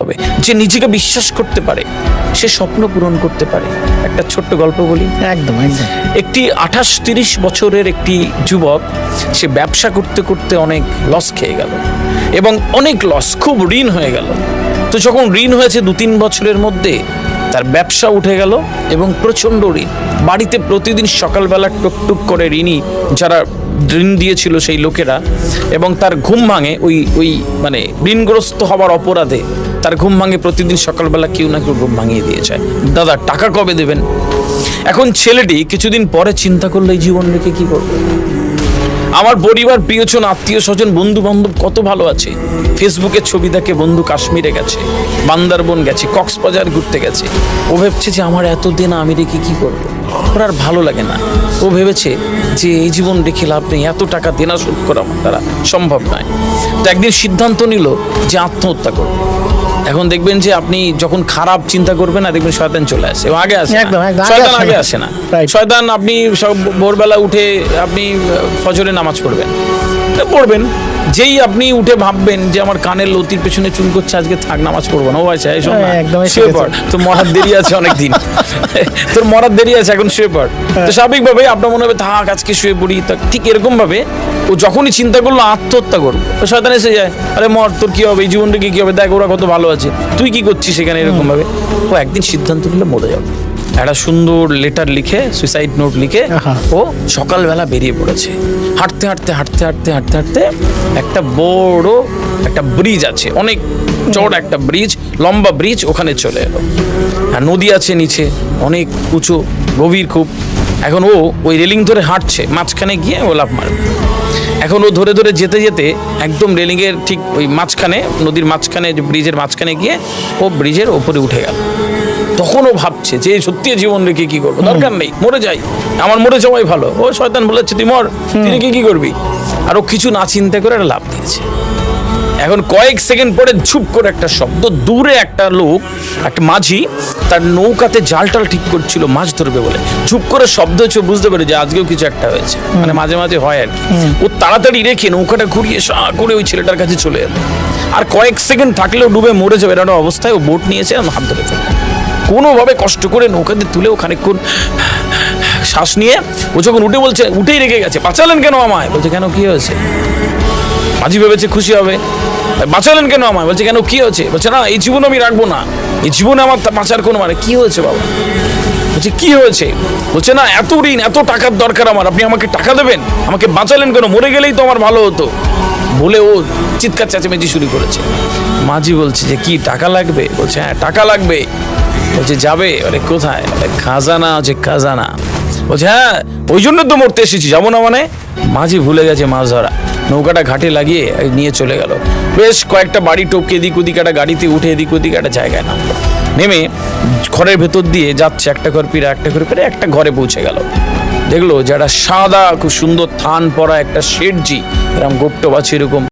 হবে, যে নিজেকে বিশ্বাস করতে পারে সে স্বপ্ন পূরণ করতে পারে। একটা ছোট্ট গল্প বলি। একদম একদম। একটি 28-30 বছরের একটি যুবক, সে ব্যবসা করতে করতে অনেক লস খেয়ে গেল এবং অনেক লস, খুব ঋণ হয়ে গেল। তো যখন ঋণ হয়েছে 2-3 বছরের মধ্যে তার ব্যবসা উঠে গেল এবং প্রচণ্ড ঋণ। বাড়িতে প্রতিদিন সকালবেলা টুকটুক করে ঋণী যারা ঋণ দিয়েছিল সেই লোকেরা, এবং তার ঘুম ভাঙে ওই মানে ঋণগ্রস্ত হওয়ার অপরাধে তার ঘুম ভাঙে প্রতিদিন সকালবেলা কেউ না কেউ ঘুম ভাঙিয়ে দিয়ে যায়, দাদা টাকা কবে দেবেন। এখন ছেলেটি কিছুদিন পরে চিন্তা করলো এই জীবন রেখে কি করবে। আমার পরিবার, প্রিয়জন, আত্মীয় স্বজন, বন্ধু বান্ধব কত ভালো আছে। ফেসবুকে ছবি দেখে বন্ধু কাশ্মীরে গেছে, বান্দারবন গেছে, কক্সবাজার ঘুরতে গেছে। ও ভেবছে যে আমার এতদিন আমি রেখে কি করবো, ওর আর ভালো লাগে না। ও ভেবেছে যে এই জীবন রেখে লাভ নেই, এত টাকা দেনা শোধ করা আমার দ্বারা সম্ভব নয়। তো একদিন সিদ্ধান্ত নিল যে আত্মহত্যা করবে। এখন দেখবেন যে আপনি যখন খারাপ চিন্তা করবেন না, দেখবেন শয়তান চলে আসে, আগে আসে না। শয়তান আগে আসে না। শয়তান আপনি সব ভোরবেলা উঠে আপনি ফজরে নামাজ পড়বেন, যেই আপনি উঠে ভাববেন যে আমার কানের লতির পেছনে চুল করছে, আজকে থাক নামাজ পড়বো না, ও আছে এই সময় শুয়ে পড়, তোর মরার দেরি আছে অনেকদিন, তোর মরার দেরি আছে, এখন শুয়ে পড়। তো স্বাভাবিকভাবে আপনার মনে হবে থাক আজকে শুয়ে পড়ি। ঠিক এরকম ভাবে ও যখনই চিন্তা করলো আত্মহত্যা করবো, তো শয়তান এসে যায়, আরে মর, তোর কি হবে, এই জীবনটা কি হবে, দেখ ওরা কত ভালো আছে, তুই কি করছিস সেখানে, এরকম ভাবে ও একদিন সিদ্ধান্ত নিলে মরে যাবে। একটা সুন্দর লেটার লিখে, সুইসাইড নোট লিখে ও সকালবেলা বেরিয়ে পড়েছে। হাঁটতে হাঁটতে হাঁটতে হাঁটতে হাঁটতে হাঁটতে একটা বড় একটা ব্রিজ আছে, অনেক চড় একটা ব্রিজ, লম্বা ব্রিজ, ওখানে চলে এলো। আর নদী আছে নিচে, অনেক উঁচু, গভীর খুব। এখন ও ওই রেলিং ধরে হাঁটছে, মাঝখানে গিয়ে ও লাফ মারবে। এখন ও ধরে ধরে যেতে যেতে একদম রেলিংয়ের ঠিক ওই মাঝখানে, নদীর মাঝখানে, ব্রিজের মাঝখানে গিয়ে ও ব্রিজের ওপরে উঠে গেল। তখন ও ভাবছে যে সত্যি জীবন রেখে কি করবো, দরকার নেই, মরে যাই, আমার মরে যাওয়াই ভালো। ও শয়তান বলেছে তুই মর, তুই রেখে কি করবি। আর ও কিছু না চিন্তা করে একটা লাফ দিয়েছে। এখন কয়েক সেকেন্ড পরে ঝুপ করে একটা শব্দ, দূরে একটা লোক, একটা মাঝি তার নৌকাতে জাল টাল ঠিক করছিল মাছ ধরবে বলে, ঝুপ করে শব্দ হচ্ছে, বুঝতে পারে যে আজকেও কিছু একটা হয়েছে, মানে মাঝে মাঝে হয় আর কি। ও তাড়াতাড়ি রেখে নৌকাটা ঘুরিয়ে করে ওই ছেলেটার কাছে চলে এলো। আর কয়েক সেকেন্ড থাকলেও ডুবে মরে যাবে এরকম অবস্থায় ও বোট নিয়েছে, হাত ধরে ফেলে কোনোভাবে কষ্ট করে নৌকাতে তুলে খানিকক্ষণ শ্বাস নিয়ে ও যখন উঠে বলছে, উঠেই রেখে গেছে, বাঁচালেন কেন আমায়? বলছে কেন, কি হয়েছে? মাঝি ভেবেছে খুশি হবে, বাঁচালেন কেন আমায়? বলছে কেন, কি হয়েছে? বলছে না, এই জীবন আমি রাখবো না, এই জীবনে আমার বাঁচার কোনো মানে। কি হয়েছে বাবা? বলছে কি হয়েছে? বলছে না, এত ঋণ, এত টাকার দরকার আমার, আপনি আমাকে টাকা দেবেন, আমাকে বাঁচালেন কেন, মরে গেলেই তো আমার ভালো হতো বলে ও চিৎকার চেঁচামেচি শুরু করেছে। মাঝি বলছে যে কি টাকা লাগবে? বলছে হ্যাঁ টাকা লাগবে। বলছে যাবে? বলে কোথায়? খাজানা আছে, খাজানা। বলছে হ্যাঁ, ওই জন্য তো মরতে এসেছি, যাবো না মানে। মাঝি ভুলে গেছে মাছ ধরা, নৌকাটা ঘাটে লাগিয়ে নিয়ে চলে গেল। বেশ কয়েকটা বাড়ি টপকে এদিক ওদিক, একটা গাড়িতে উঠে এদিক ওদিক একটা জায়গায় নামলো। নেমে ঘরের ভেতর দিয়ে যাচ্ছে, একটা ঘর পেরে একটা ঘর পেরে একটা ঘরে পৌঁছে গেল। দেখলো যারা সাদা খুব সুন্দর থান পরা একটা শেঠজি, এরকম গোপ্ট বাছে এরকম